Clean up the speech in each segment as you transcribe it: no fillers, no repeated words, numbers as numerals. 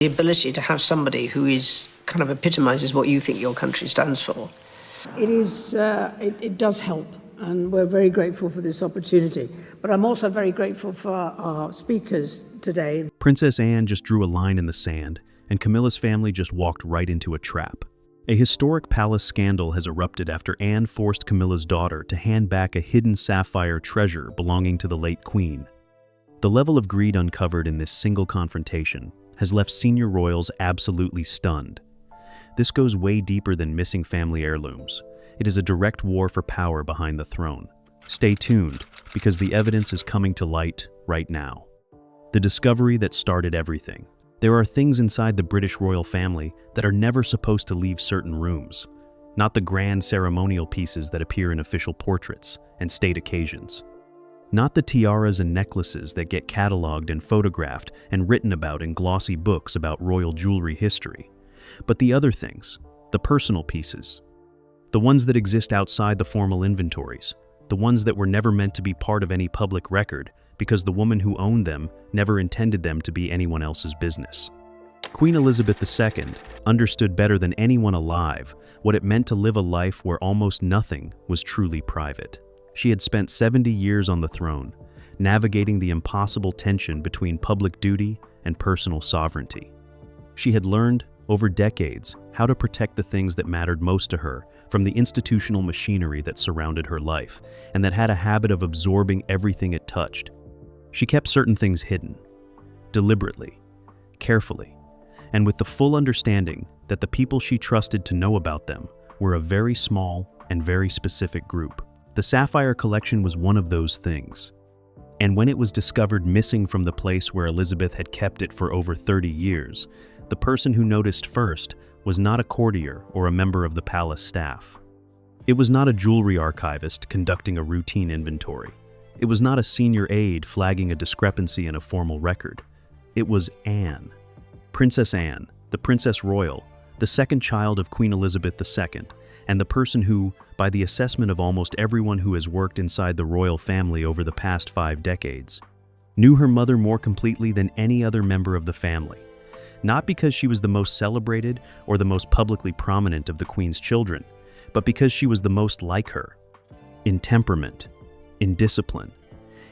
The ability to have somebody who is kind of epitomizes what you think your country stands for. It does help, and we're very grateful for this opportunity. But I'm also very grateful for our speakers today. Princess Anne just drew a line in the sand, and Camilla's family just walked right into a trap. A historic palace scandal has erupted after Anne forced Camilla's daughter to hand back a hidden sapphire treasure belonging to the late queen. The level of greed uncovered in this single confrontation has left senior royals absolutely stunned. This goes way deeper than missing family heirlooms. It is a direct war for power behind the throne. Stay tuned, because the evidence is coming to light right now. The discovery that started everything. There are things inside the British royal family that are never supposed to leave certain rooms. Not the grand ceremonial pieces that appear in official portraits and state occasions. Not the tiaras and necklaces that get catalogued and photographed and written about in glossy books about royal jewelry history. But the other things, the personal pieces. The ones that exist outside the formal inventories. The ones that were never meant to be part of any public record because the woman who owned them never intended them to be anyone else's business. Queen Elizabeth II understood better than anyone alive what it meant to live a life where almost nothing was truly private. She had spent 70 years on the throne, navigating the impossible tension between public duty and personal sovereignty. She had learned, over decades, how to protect the things that mattered most to her from the institutional machinery that surrounded her life, and that had a habit of absorbing everything it touched. She kept certain things hidden, deliberately, carefully, and with the full understanding that the people she trusted to know about them were a very small and very specific group. The Sapphire collection was one of those things. And when it was discovered missing from the place where Elizabeth had kept it for over 30 years, the person who noticed first was not a courtier or a member of the palace staff. It was not a jewelry archivist conducting a routine inventory. It was not a senior aide flagging a discrepancy in a formal record. It was Anne. Princess Anne, the Princess Royal, the second child of Queen Elizabeth II, and the person who, by the assessment of almost everyone who has worked inside the royal family over the past 5 decades, knew her mother more completely than any other member of the family. Not because she was the most celebrated or the most publicly prominent of the Queen's children, but because she was the most like her. In temperament, in discipline,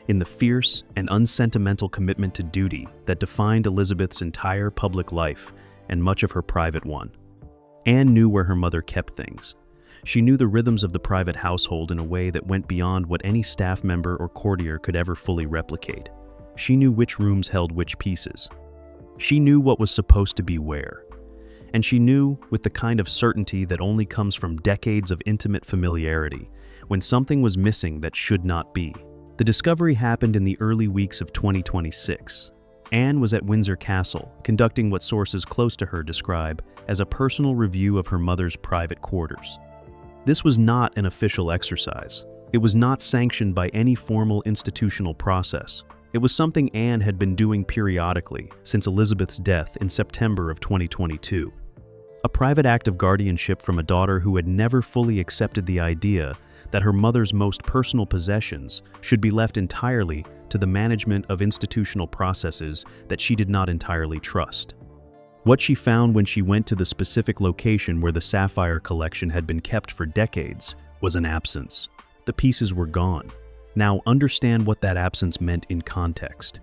in the fierce and unsentimental commitment to duty that defined Elizabeth's entire public life and much of her private one. Anne knew where her mother kept things. She knew the rhythms of the private household in a way that went beyond what any staff member or courtier could ever fully replicate. She knew which rooms held which pieces. She knew what was supposed to be where. And she knew, with the kind of certainty that only comes from decades of intimate familiarity, when something was missing that should not be. The discovery happened in the early weeks of 2026. Anne was at Windsor Castle, conducting what sources close to her describe as a personal review of her mother's private quarters. This was not an official exercise. It was not sanctioned by any formal institutional process. It was something Anne had been doing periodically since Elizabeth's death in September of 2022. A private act of guardianship from a daughter who had never fully accepted the idea that her mother's most personal possessions should be left entirely to the management of institutional processes that she did not entirely trust. What she found when she went to the specific location where the Sapphire collection had been kept for decades was an absence. The pieces were gone. Now understand what that absence meant in context.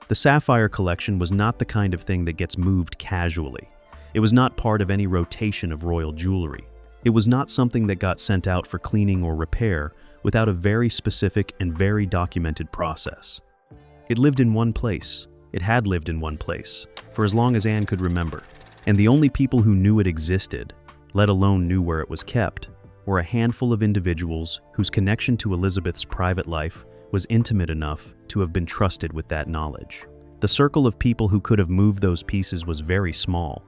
The Sapphire collection was not the kind of thing that gets moved casually. It was not part of any rotation of royal jewelry. It was not something that got sent out for cleaning or repair without a very specific and very documented process. It lived in one place. It had lived in one place for as long as Anne could remember. And the only people who knew it existed, let alone knew where it was kept, were a handful of individuals whose connection to Elizabeth's private life was intimate enough to have been trusted with that knowledge. The circle of people who could have moved those pieces was very small.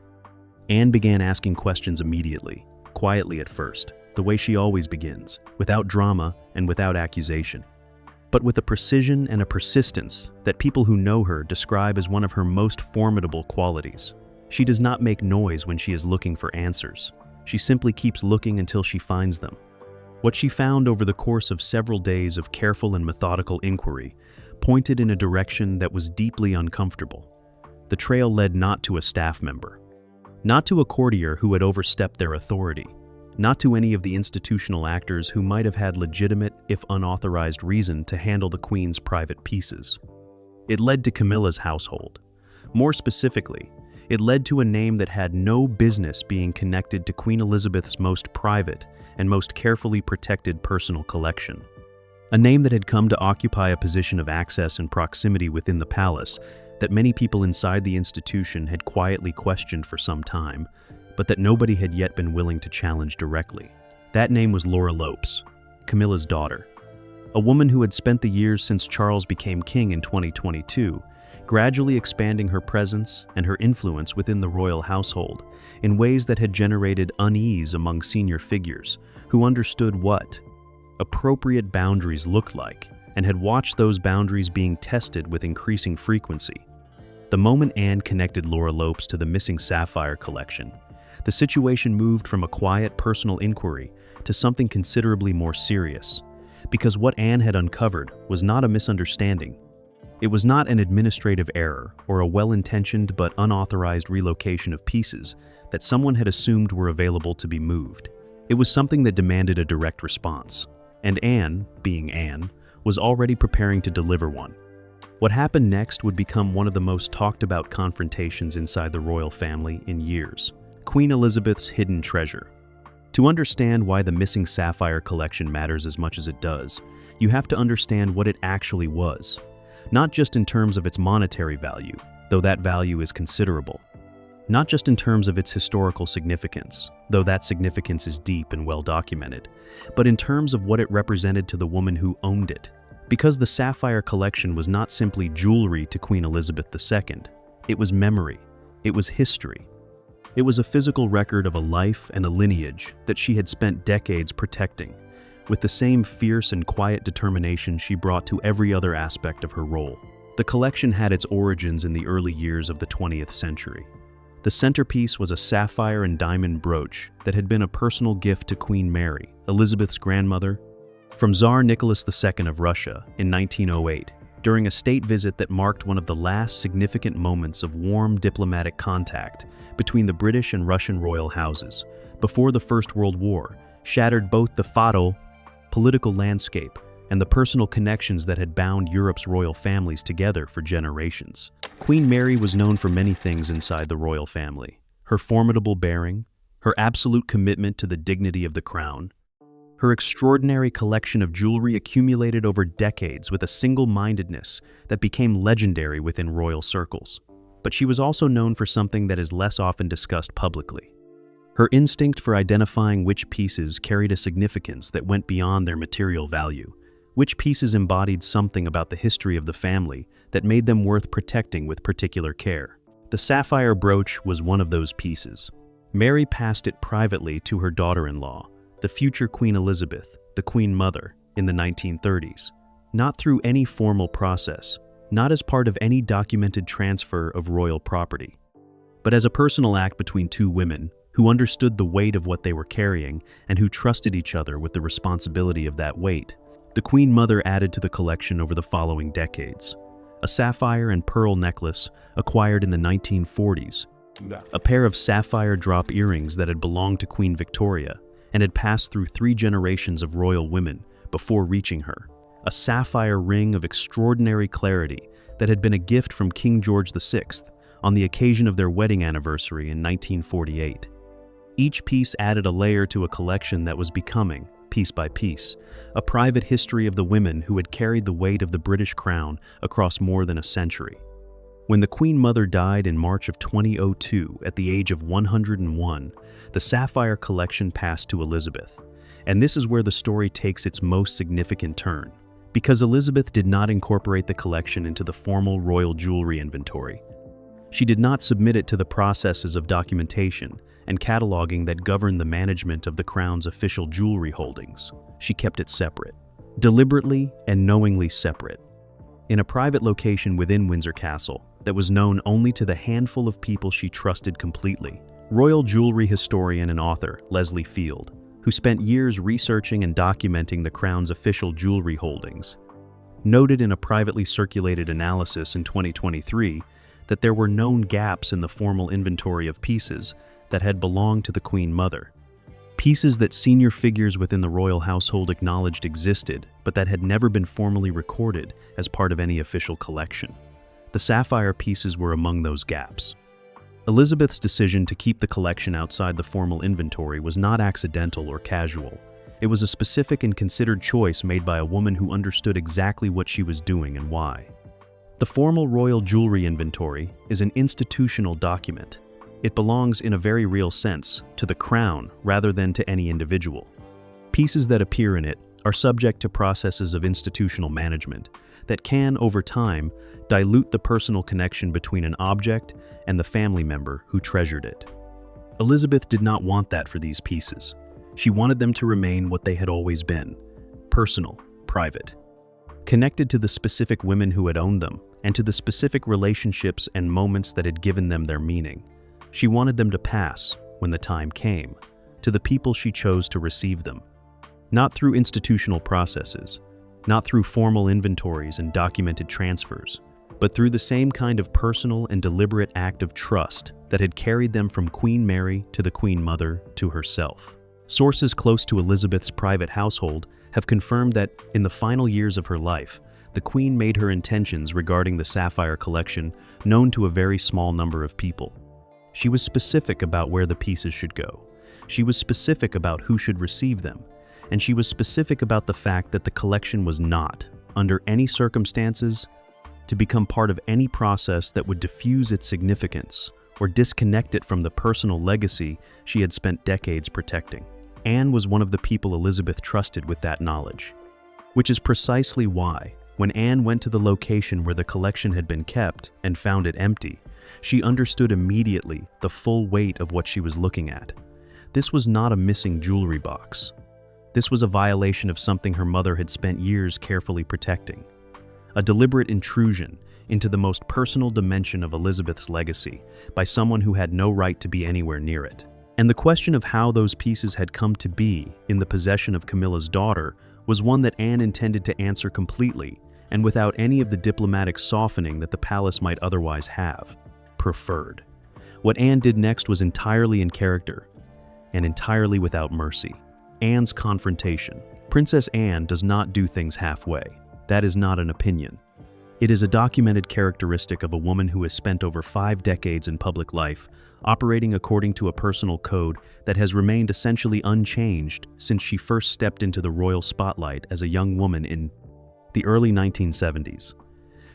Anne began asking questions immediately, quietly at first, the way she always begins, without drama and without accusation, but with a precision and a persistence that people who know her describe as one of her most formidable qualities. She does not make noise when she is looking for answers. She simply keeps looking until she finds them. What she found over the course of several days of careful and methodical inquiry pointed in a direction that was deeply uncomfortable. the trail led not to a staff member, not to a courtier who had overstepped their authority, not to any of the institutional actors who might have had legitimate, if unauthorized, reason to handle the Queen's private pieces. It led to Camilla's household. More specifically, it led to a name that had no business being connected to Queen Elizabeth's most private and most carefully protected personal collection. A name that had come to occupy a position of access and proximity within the palace that many people inside the institution had quietly questioned for some time, but that nobody had yet been willing to challenge directly. That name was Laura Lopes, Camilla's daughter. A woman who had spent the years since Charles became king in 2022, gradually expanding her presence and her influence within the royal household in ways that had generated unease among senior figures who understood what appropriate boundaries looked like and had watched those boundaries being tested with increasing frequency. The moment Anne connected Laura Lopes to the missing Sapphire collection, the situation moved from a quiet personal inquiry to something considerably more serious, because what Anne had uncovered was not a misunderstanding. It was not an administrative error or a well-intentioned but unauthorized relocation of pieces that someone had assumed were available to be moved. It was something that demanded a direct response, and Anne, being Anne, was already preparing to deliver one. What happened next would become one of the most talked about confrontations inside the royal family in years: Queen Elizabeth's hidden treasure. To understand why the missing Sapphire collection matters as much as it does, you have to understand what it actually was. Not just in terms of its monetary value, though that value is considerable. Not just in terms of its historical significance, though that significance is deep and well documented, but in terms of what it represented to the woman who owned it. Because the Sapphire collection was not simply jewelry to Queen Elizabeth II, it was memory, it was history. It was a physical record of a life and a lineage that she had spent decades protecting, with the same fierce and quiet determination she brought to every other aspect of her role. The collection had its origins in the early years of the 20th century. The centerpiece was a sapphire and diamond brooch that had been a personal gift to Queen Mary, Elizabeth's grandmother, from Tsar Nicholas II of Russia in 1908, during a state visit that marked one of the last significant moments of warm diplomatic contact between the British and Russian royal houses, before the First World War shattered both the fatal political landscape and the personal connections that had bound Europe's royal families together for generations. Queen Mary was known for many things inside the royal family: her formidable bearing, her absolute commitment to the dignity of the crown, her extraordinary collection of jewelry accumulated over decades with a single-mindedness that became legendary within royal circles. But she was also known for something that is less often discussed publicly: her instinct for identifying which pieces carried a significance that went beyond their material value, which pieces embodied something about the history of the family that made them worth protecting with particular care. The sapphire brooch was one of those pieces. Mary passed it privately to her daughter-in-law, the future Queen Elizabeth, the Queen Mother, in the 1930s, not through any formal process, not as part of any documented transfer of royal property, but as a personal act between two women who understood the weight of what they were carrying and who trusted each other with the responsibility of that weight. The Queen Mother added to the collection over the following decades: a sapphire and pearl necklace acquired in the 1940s, a pair of sapphire drop earrings that had belonged to Queen Victoria and had passed through 3 generations of royal women before reaching her, a sapphire ring of extraordinary clarity that had been a gift from King George VI on the occasion of their wedding anniversary in 1948. Each piece added a layer to a collection that was becoming, piece by piece, a private history of the women who had carried the weight of the British crown across more than a century. When the Queen Mother died in March of 2002 at the age of 101, the Sapphire collection passed to Elizabeth. And this is where the story takes its most significant turn, because Elizabeth did not incorporate the collection into the formal royal jewelry inventory. She did not submit it to the processes of documentation and cataloging that govern the management of the crown's official jewelry holdings. She kept it separate, deliberately and knowingly separate, in a private location within Windsor Castle that was known only to the handful of people she trusted completely. Royal jewelry historian and author Leslie Field, who spent years researching and documenting the crown's official jewelry holdings, noted in a privately circulated analysis in 2023 that there were known gaps in the formal inventory of pieces that had belonged to the Queen Mother. Pieces that senior figures within the royal household acknowledged existed, but that had never been formally recorded as part of any official collection. The sapphire pieces were among those gaps. Elizabeth's decision to keep the collection outside the formal inventory was not accidental or casual. It was a specific and considered choice made by a woman who understood exactly what she was doing and why. The formal royal jewelry inventory is an institutional document. It belongs, in a very real sense, to the crown rather than to any individual. Pieces that appear in it are subject to processes of institutional management that can, over time, dilute the personal connection between an object and the family member who treasured it. Elizabeth did not want that for these pieces. She wanted them to remain what they had always been: personal, private, connected to the specific women who had owned them and to the specific relationships and moments that had given them their meaning. She wanted them to pass, when the time came, to the people she chose to receive them. Not through institutional processes, not through formal inventories and documented transfers, but through the same kind of personal and deliberate act of trust that had carried them from Queen Mary to the Queen Mother to herself. Sources close to Elizabeth's private household have confirmed that, in the final years of her life, the Queen made her intentions regarding the sapphire collection known to a very small number of people. She was specific about where the pieces should go. She was specific about who should receive them. And she was specific about the fact that the collection was not, under any circumstances, to become part of any process that would diffuse its significance or disconnect it from the personal legacy she had spent decades protecting. Anne was one of the people Elizabeth trusted with that knowledge. Which is precisely why, when Anne went to the location where the collection had been kept and found it empty, she understood immediately the full weight of what she was looking at. This was not a missing jewelry box. This was a violation of something her mother had spent years carefully protecting. A deliberate intrusion into the most personal dimension of Elizabeth's legacy by someone who had no right to be anywhere near it. And the question of how those pieces had come to be in the possession of Camilla's daughter was one that Anne intended to answer completely and without any of the diplomatic softening that the palace might otherwise have preferred. What Anne did next was entirely in character and entirely without mercy. Anne's confrontation. Princess Anne does not do things halfway. That is not an opinion. It is a documented characteristic of a woman who has spent over 5 decades in public life, operating according to a personal code that has remained essentially unchanged since she first stepped into the royal spotlight as a young woman in the early 1970s.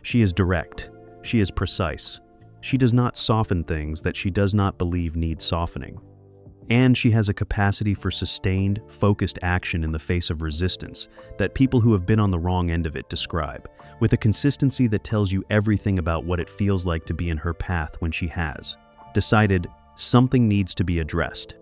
She is direct. She is precise. She does not soften things that she does not believe need softening. And she has a capacity for sustained, focused action in the face of resistance that people who have been on the wrong end of it describe, with a consistency that tells you everything about what it feels like to be in her path when she has decided something needs to be addressed.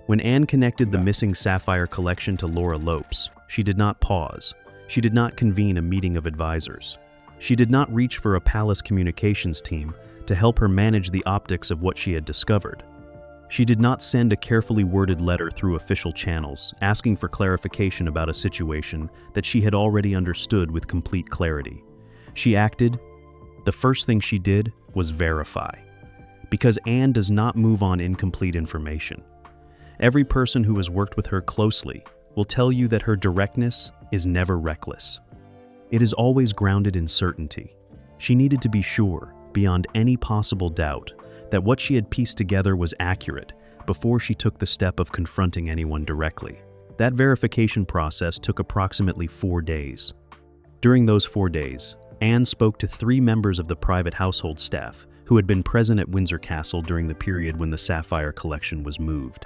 When Anne connected the missing sapphire collection to Laura Lopes, she did not pause. She did not convene a meeting of advisors. She did not reach for a palace communications team to help her manage the optics of what she had discovered. She did not send a carefully worded letter through official channels asking for clarification about a situation that she had already understood with complete clarity. She acted. The first thing she did was verify. Because Anne does not move on incomplete information. Every person who has worked with her closely will tell you that her directness is never reckless. It is always grounded in certainty. She needed to be sure, beyond any possible doubt, that what she had pieced together was accurate before she took the step of confronting anyone directly. That verification process took approximately 4 days. During those 4 days, Anne spoke to 3 members of the private household staff who had been present at Windsor Castle during the period when the sapphire collection was moved.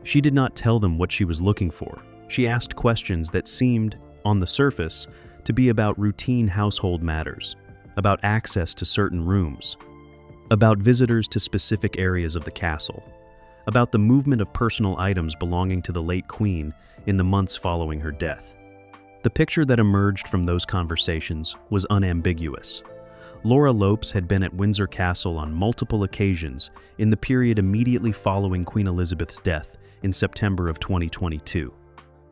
She did not tell them what she was looking for. She asked questions that seemed, on the surface, to be about routine household matters, about access to certain rooms, about visitors to specific areas of the castle, about the movement of personal items belonging to the late Queen in the months following her death. The picture that emerged from those conversations was unambiguous. Laura Lopes had been at Windsor Castle on multiple occasions in the period immediately following Queen Elizabeth's death in September of 2022.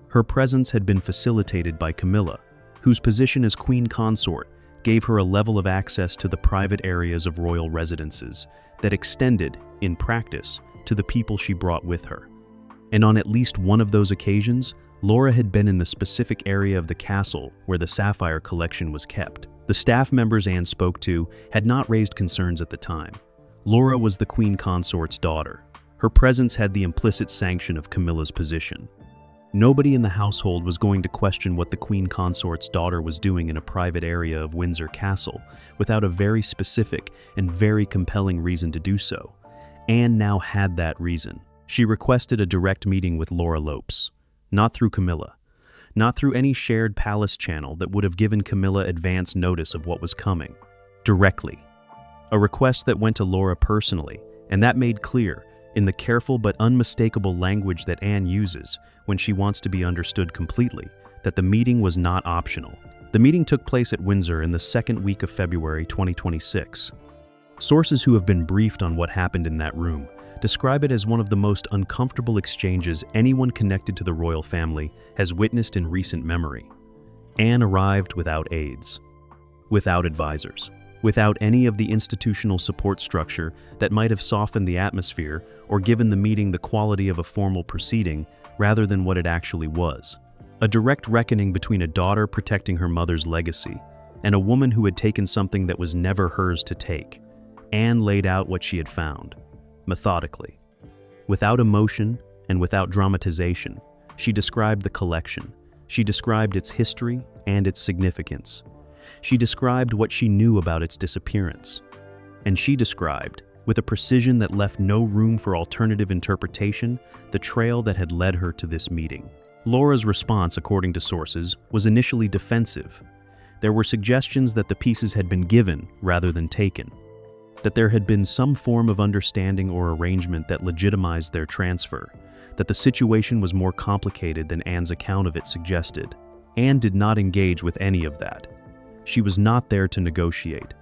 Her presence had been facilitated by Camilla, whose position as Queen Consort gave her a level of access to the private areas of royal residences that extended, in practice, to the people she brought with her. And on at least one of those occasions, Laura had been in the specific area of the castle where the Sapphire collection was kept. The staff members Anne spoke to had not raised concerns at the time. Laura was the Queen Consort's daughter. Her presence had the implicit sanction of Camilla's position. Nobody in the household was going to question what the Queen Consort's daughter was doing in a private area of Windsor Castle without a very specific and very compelling reason to do so. Anne now had that reason. She requested a direct meeting with Laura Lopes, not through Camilla, not through any shared palace channel that would have given Camilla advance notice of what was coming. Directly. A request that went to Laura personally, and that made clear, in the careful but unmistakable language that Anne uses when she wants to be understood completely, that the meeting was not optional. The meeting took place at Windsor in the second week of February 2026. Sources who have been briefed on what happened in that room describe it as one of the most uncomfortable exchanges anyone connected to the royal family has witnessed in recent memory. Anne arrived without aides, without advisors, without any of the institutional support structure that might have softened the atmosphere or given the meeting the quality of a formal proceeding rather than what it actually was. A direct reckoning between a daughter protecting her mother's legacy and a woman who had taken something that was never hers to take. Anne laid out what she had found, methodically. Without emotion and without dramatization, she described the collection. She described its history and its significance. She described what she knew about its disappearance. And she described, with a precision that left no room for alternative interpretation, the trail that had led her to this meeting. Laura's response, according to sources, was initially defensive. There were suggestions that the pieces had been given rather than taken, that there had been some form of understanding or arrangement that legitimized their transfer, that the situation was more complicated than Anne's account of it suggested. Anne did not engage with any of that. She was not there to negotiate.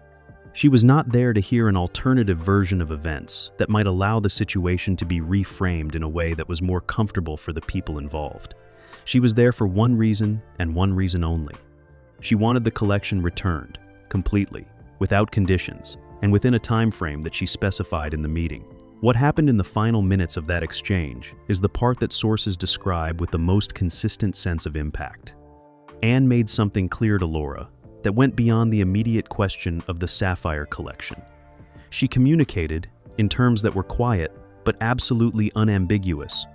She was not there to hear an alternative version of events that might allow the situation to be reframed in a way that was more comfortable for the people involved. She was there for one reason and one reason only. She wanted the collection returned, completely, without conditions, and within a time frame that she specified in the meeting. What happened in the final minutes of that exchange is the part that sources describe with the most consistent sense of impact. Anne made something clear to Laura that went beyond the immediate question of the Sapphire collection. She communicated, in terms that were quiet but absolutely unambiguous,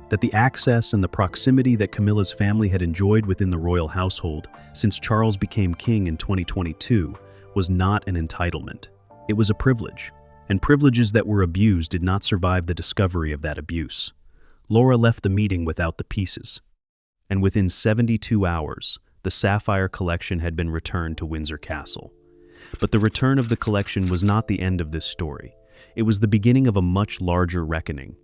that the access and the proximity that Camilla's family had enjoyed within the royal household since Charles became king in 2022 was not an entitlement. It was a privilege, and privileges that were abused did not survive the discovery of that abuse. Laura left the meeting without the pieces, and within 72 hours, the Sapphire collection had been returned to Windsor Castle. But the return of the collection was not the end of this story. It was the beginning of a much larger reckoning.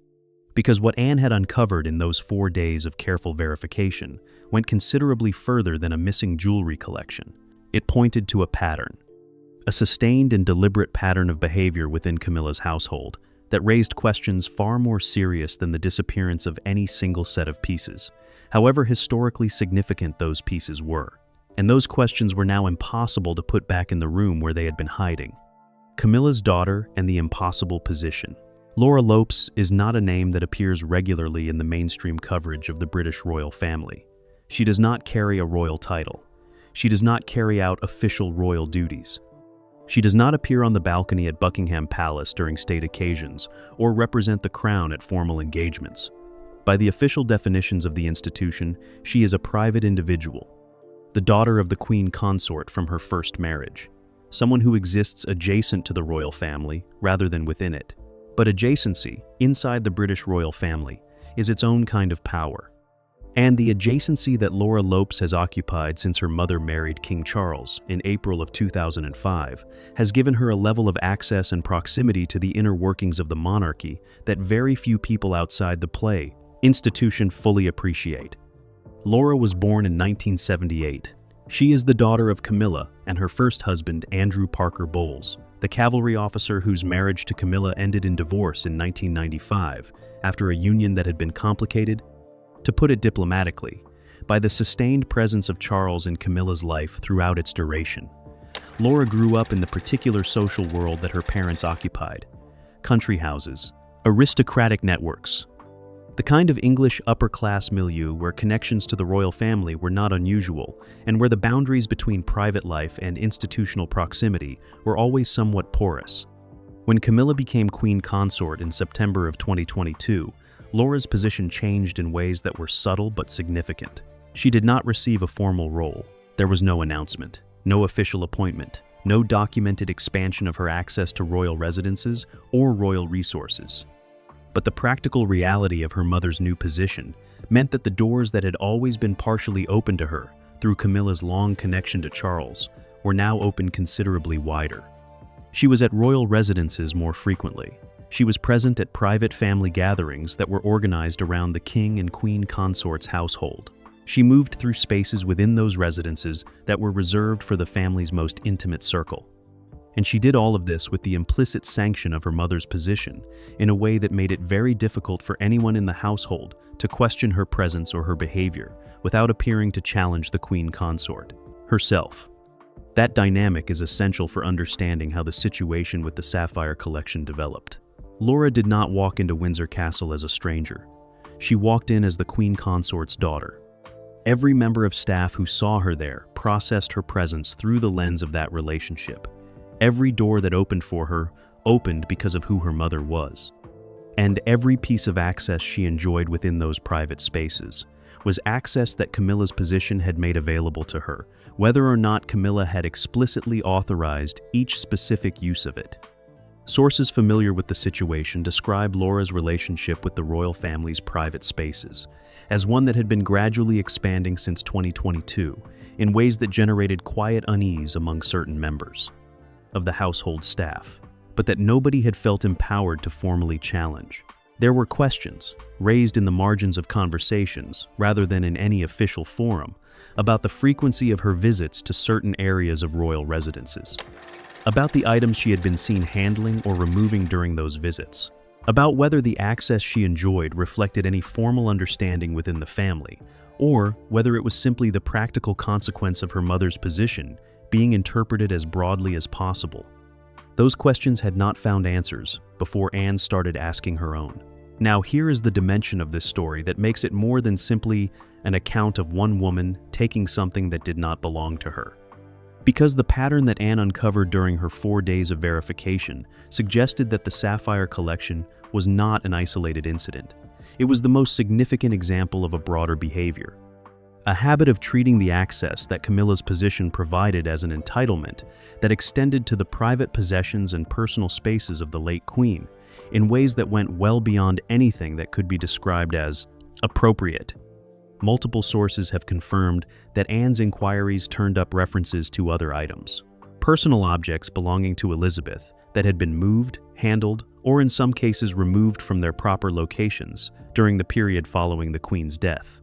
Because what Anne had uncovered in those 4 days of careful verification went considerably further than a missing jewelry collection. It pointed to a pattern. A sustained and deliberate pattern of behavior within Camilla's household that raised questions far more serious than the disappearance of any single set of pieces, however historically significant those pieces were. And those questions were now impossible to put back in the room where they had been hiding. Camilla's daughter and the impossible position. Laura Lopes is not a name that appears regularly in the mainstream coverage of the British royal family. She does not carry a royal title. She does not carry out official royal duties. She does not appear on the balcony at Buckingham Palace during state occasions or represent the crown at formal engagements. By the official definitions of the institution, she is a private individual, the daughter of the Queen Consort from her first marriage, someone who exists adjacent to the royal family rather than within it. But adjacency, inside the British royal family, is its own kind of power. And the adjacency that Laura Lopes has occupied since her mother married King Charles in April of 2005 has given her a level of access and proximity to the inner workings of the monarchy that very few people outside the institution fully appreciate. Laura was born in 1978. She is the daughter of Camilla and her first husband, Andrew Parker Bowles, the cavalry officer whose marriage to Camilla ended in divorce in 1995 after a union that had been complicated, to put it diplomatically, by the sustained presence of Charles in Camilla's life throughout its duration. Laura grew up in the particular social world that her parents occupied: country houses, aristocratic networks, the kind of English upper-class milieu where connections to the royal family were not unusual, and where the boundaries between private life and institutional proximity were always somewhat porous. When Camilla became queen consort in September of 2022, Laura's position changed in ways that were subtle but significant. She did not receive a formal role. There was no announcement, no official appointment, no documented expansion of her access to royal residences or royal resources. But the practical reality of her mother's new position meant that the doors that had always been partially open to her through Camilla's long connection to Charles were now open considerably wider. She was at royal residences more frequently. She was present at private family gatherings that were organized around the king and queen consort's household. She moved through spaces within those residences that were reserved for the family's most intimate circle. And she did all of this with the implicit sanction of her mother's position in a way that made it very difficult for anyone in the household to question her presence or her behavior without appearing to challenge the queen consort herself. That dynamic is essential for understanding how the situation with the Sapphire collection developed. Laura did not walk into Windsor Castle as a stranger. She walked in as the queen consort's daughter. Every member of staff who saw her there processed her presence through the lens of that relationship. Every door that opened for her opened because of who her mother was. And every piece of access she enjoyed within those private spaces was access that Camilla's position had made available to her, whether or not Camilla had explicitly authorized each specific use of it. Sources familiar with the situation describe Laura's relationship with the royal family's private spaces as one that had been gradually expanding since 2022 in ways that generated quiet unease among certain members of the household staff, but that nobody had felt empowered to formally challenge. There were questions, raised in the margins of conversations rather than in any official forum, about the frequency of her visits to certain areas of royal residences, about the items she had been seen handling or removing during those visits, about whether the access she enjoyed reflected any formal understanding within the family, or whether it was simply the practical consequence of her mother's position being interpreted as broadly as possible. Those questions had not found answers before Anne started asking her own. Now here is the dimension of this story that makes it more than simply an account of one woman taking something that did not belong to her. Because the pattern that Anne uncovered during her 4 days of verification suggested that the Sapphire collection was not an isolated incident. It was the most significant example of a broader behavior. A habit of treating the access that Camilla's position provided as an entitlement that extended to the private possessions and personal spaces of the late queen in ways that went well beyond anything that could be described as appropriate. Multiple sources have confirmed that Anne's inquiries turned up references to other items, personal objects belonging to Elizabeth that had been moved, handled, or in some cases removed from their proper locations during the period following the queen's death.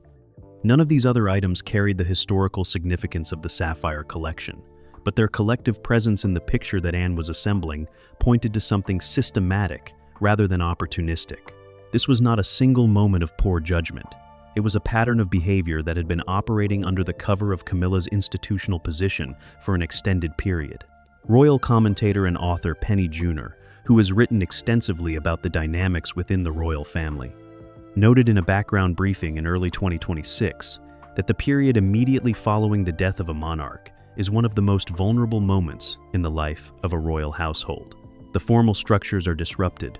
None of these other items carried the historical significance of the Sapphire collection, but their collective presence in the picture that Anne was assembling pointed to something systematic rather than opportunistic. This was not a single moment of poor judgment. It was a pattern of behavior that had been operating under the cover of Camilla's institutional position for an extended period. Royal commentator and author Penny Junor, who has written extensively about the dynamics within the royal family, noted in a background briefing in early 2026 that the period immediately following the death of a monarch is one of the most vulnerable moments in the life of a royal household. The formal structures are disrupted,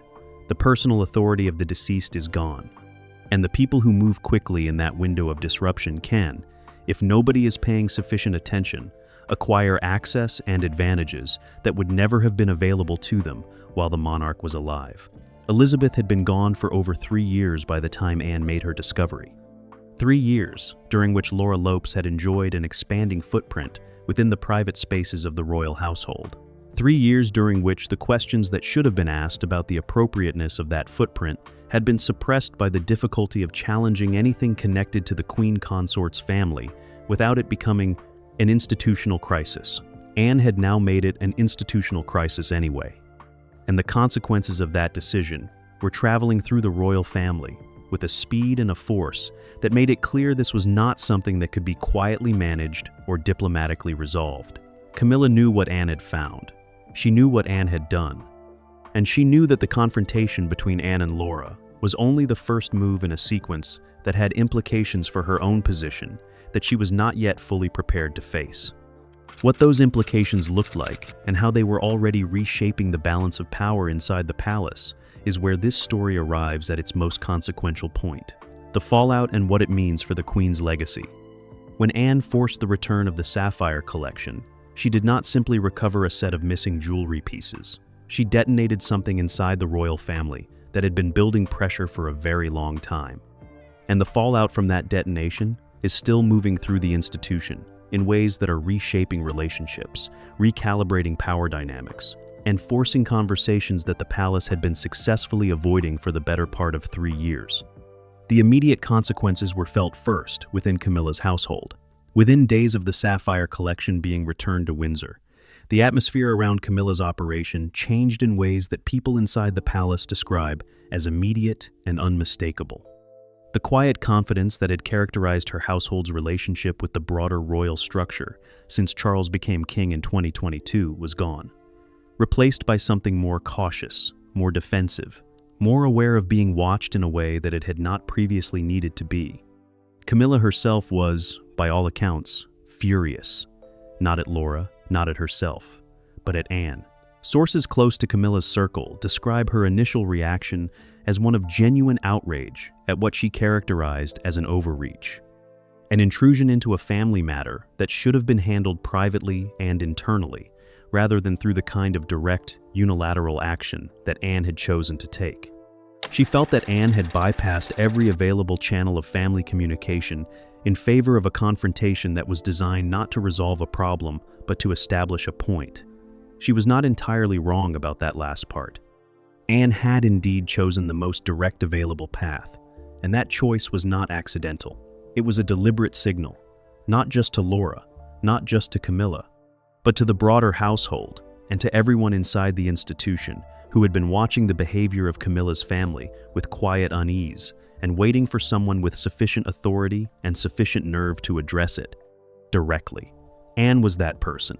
the personal authority of the deceased is gone, and the people who move quickly in that window of disruption can, if nobody is paying sufficient attention, acquire access and advantages that would never have been available to them while the monarch was alive. Elizabeth had been gone for over 3 years by the time Anne made her discovery. 3 years during which Laura Lopes had enjoyed an expanding footprint within the private spaces of the royal household. 3 years during which the questions that should have been asked about the appropriateness of that footprint had been suppressed by the difficulty of challenging anything connected to the queen consort's family without it becoming an institutional crisis. Anne had now made it an institutional crisis anyway. And the consequences of that decision were traveling through the royal family with a speed and a force that made it clear this was not something that could be quietly managed or diplomatically resolved. Camilla knew what Anne had found. She knew what Anne had done. And she knew that the confrontation between Anne and Laura was only the first move in a sequence that had implications for her own position that she was not yet fully prepared to face. What those implications looked like and how they were already reshaping the balance of power inside the palace is where this story arrives at its most consequential point: the fallout and what it means for the Queen's legacy. When Anne forced the return of the Sapphire collection, she did not simply recover a set of missing jewelry pieces. She detonated something inside the royal family that had been building pressure for a very long time. And the fallout from that detonation is still moving through the institution in ways that are reshaping relationships, recalibrating power dynamics, and forcing conversations that the palace had been successfully avoiding for the better part of 3 years. The immediate consequences were felt first within Camilla's household. Within days of the Sapphire collection being returned to Windsor, the atmosphere around Camilla's operation changed in ways that people inside the palace describe as immediate and unmistakable. The quiet confidence that had characterized her household's relationship with the broader royal structure since Charles became king in 2022 was gone, replaced by something more cautious, more defensive, more aware of being watched in a way that it had not previously needed to be. Camilla herself was, by all accounts, furious, not at Laura, not at herself, but at Anne. Sources close to Camilla's circle describe her initial reaction as one of genuine outrage at what she characterized as an overreach, an intrusion into a family matter that should have been handled privately and internally, rather than through the kind of direct, unilateral action that Anne had chosen to take. She felt that Anne had bypassed every available channel of family communication in favor of a confrontation that was designed not to resolve a problem, but to establish a point. She was not entirely wrong about that last part. Anne had indeed chosen the most direct available path, and that choice was not accidental. It was a deliberate signal, not just to Laura, not just to Camilla, but to the broader household and to everyone inside the institution who had been watching the behavior of Camilla's family with quiet unease and waiting for someone with sufficient authority and sufficient nerve to address it directly. Anne was that person,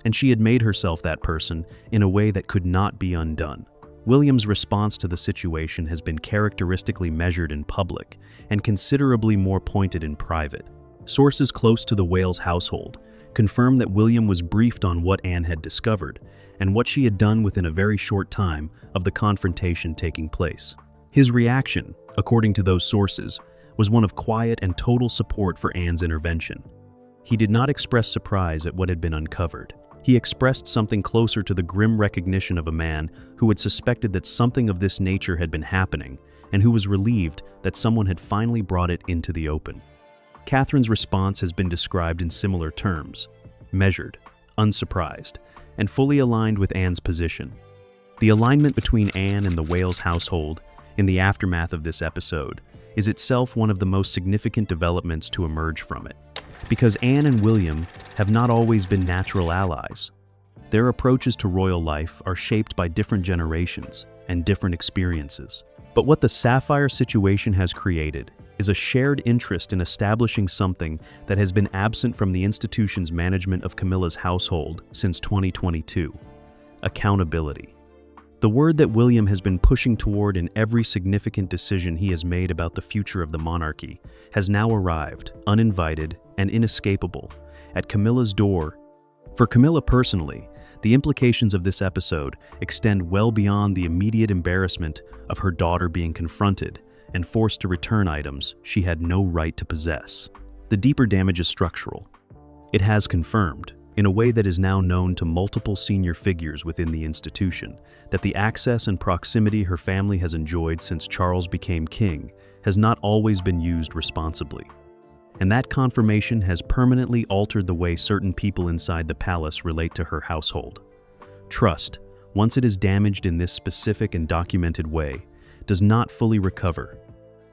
and she had made herself that person in a way that could not be undone. William's response to the situation has been characteristically measured in public and considerably more pointed in private. Sources close to the Wales household confirm that William was briefed on what Anne had discovered and what she had done within a very short time of the confrontation taking place. His reaction, according to those sources, was one of quiet and total support for Anne's intervention. He did not express surprise at what had been uncovered. He expressed something closer to the grim recognition of a man who had suspected that something of this nature had been happening and who was relieved that someone had finally brought it into the open. Catherine's response has been described in similar terms: measured, unsurprised, and fully aligned with Anne's position. The alignment between Anne and the Wales household in the aftermath of this episode is itself one of the most significant developments to emerge from it, because Anne and William have not always been natural allies. Their approaches to royal life are shaped by different generations and different experiences. But what the Sapphire situation has created is a shared interest in establishing something that has been absent from the institution's management of Camilla's household since 2022: accountability. The word that William has been pushing toward in every significant decision he has made about the future of the monarchy has now arrived, uninvited and inescapable, at Camilla's door. For Camilla personally, the implications of this episode extend well beyond the immediate embarrassment of her daughter being confronted and forced to return items she had no right to possess. The deeper damage is structural. It has confirmed, in a way that is now known to multiple senior figures within the institution, that the access and proximity her family has enjoyed since Charles became king has not always been used responsibly. And that confirmation has permanently altered the way certain people inside the palace relate to her household. Trust, once it is damaged in this specific and documented way, does not fully recover.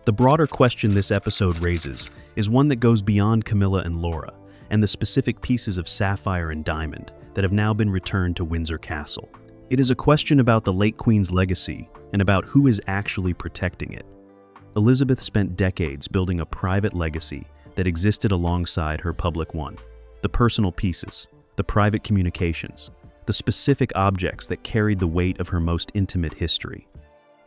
The broader question this episode raises is one that goes beyond Camilla and Laura and the specific pieces of sapphire and diamond that have now been returned to Windsor Castle. It is a question about the late Queen's legacy and about who is actually protecting it. Elizabeth spent decades building a private legacy that existed alongside her public one. The personal pieces, the private communications, the specific objects that carried the weight of her most intimate history.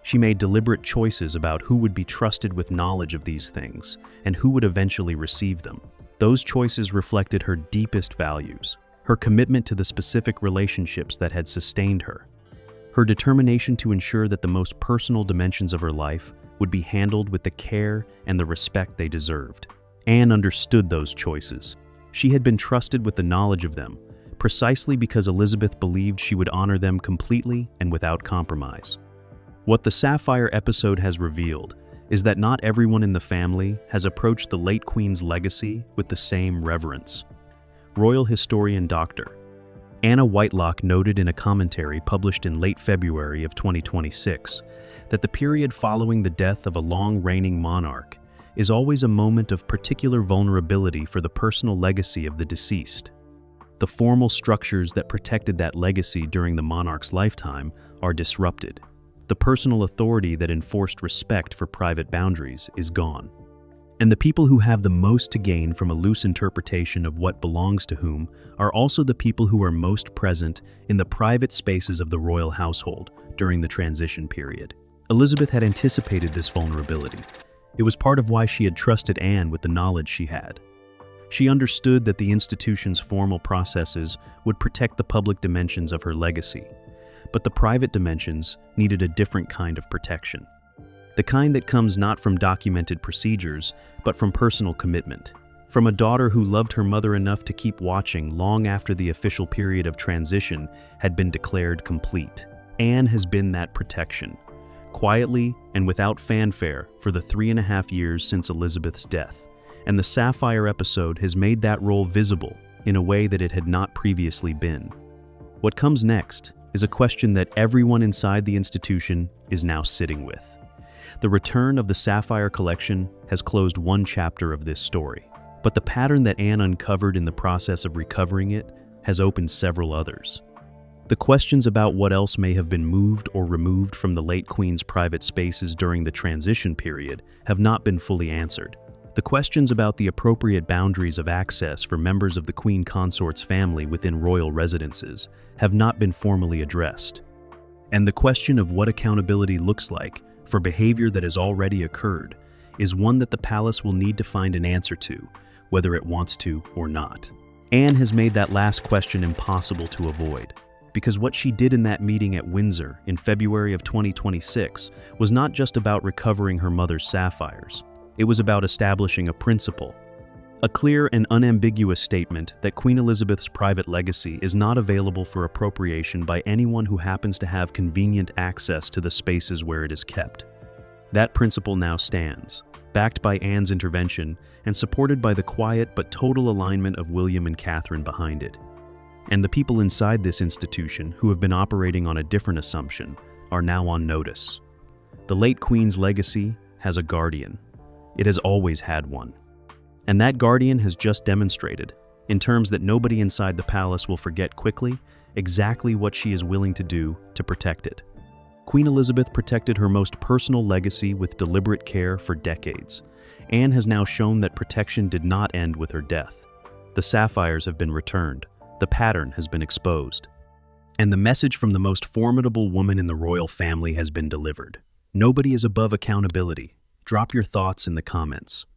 She made deliberate choices about who would be trusted with knowledge of these things and who would eventually receive them. Those choices reflected her deepest values, her commitment to the specific relationships that had sustained her, her determination to ensure that the most personal dimensions of her life would be handled with the care and the respect they deserved. Anne understood those choices. She had been trusted with the knowledge of them, precisely because Elizabeth believed she would honor them completely and without compromise. What the Sapphire episode has revealed is that not everyone in the family has approached the late Queen's legacy with the same reverence. Royal historian Dr. Anna Whitelock noted in a commentary published in late February of 2026 that the period following the death of a long-reigning monarch is always a moment of particular vulnerability for the personal legacy of the deceased. The formal structures that protected that legacy during the monarch's lifetime are disrupted. The personal authority that enforced respect for private boundaries is gone. And the people who have the most to gain from a loose interpretation of what belongs to whom are also the people who are most present in the private spaces of the royal household during the transition period. Elizabeth had anticipated this vulnerability. It was part of why she had trusted Anne with the knowledge she had. She understood that the institution's formal processes would protect the public dimensions of her legacy, but the private dimensions needed a different kind of protection. The kind that comes not from documented procedures, but from personal commitment. From a daughter who loved her mother enough to keep watching long after the official period of transition had been declared complete. Anne has been that protection, quietly and without fanfare for the 3.5 years since Elizabeth's death. And the Sapphire episode has made that role visible in a way that it had not previously been. What comes next is a question that everyone inside the institution is now sitting with. The return of the Sapphire collection has closed one chapter of this story, but the pattern that Anne uncovered in the process of recovering it has opened several others. The questions about what else may have been moved or removed from the late Queen's private spaces during the transition period have not been fully answered. The questions about the appropriate boundaries of access for members of the Queen Consort's family within royal residences have not been formally addressed. And the question of what accountability looks like for behavior that has already occurred is one that the palace will need to find an answer to, whether it wants to or not. Anne has made that last question impossible to avoid, because what she did in that meeting at Windsor in February of 2026 was not just about recovering her mother's sapphires. It was about establishing a principle, a clear and unambiguous statement that Queen Elizabeth's private legacy is not available for appropriation by anyone who happens to have convenient access to the spaces where it is kept. That principle now stands, backed by Anne's intervention and supported by the quiet but total alignment of William and Catherine behind it. And the people inside this institution who have been operating on a different assumption are now on notice. The late Queen's legacy has a guardian. It has always had one. And that guardian has just demonstrated, in terms that nobody inside the palace will forget quickly, exactly what she is willing to do to protect it. Queen Elizabeth protected her most personal legacy with deliberate care for decades. Anne has now shown that protection did not end with her death. The sapphires have been returned. The pattern has been exposed. And the message from the most formidable woman in the royal family has been delivered. Nobody is above accountability. Drop your thoughts in the comments.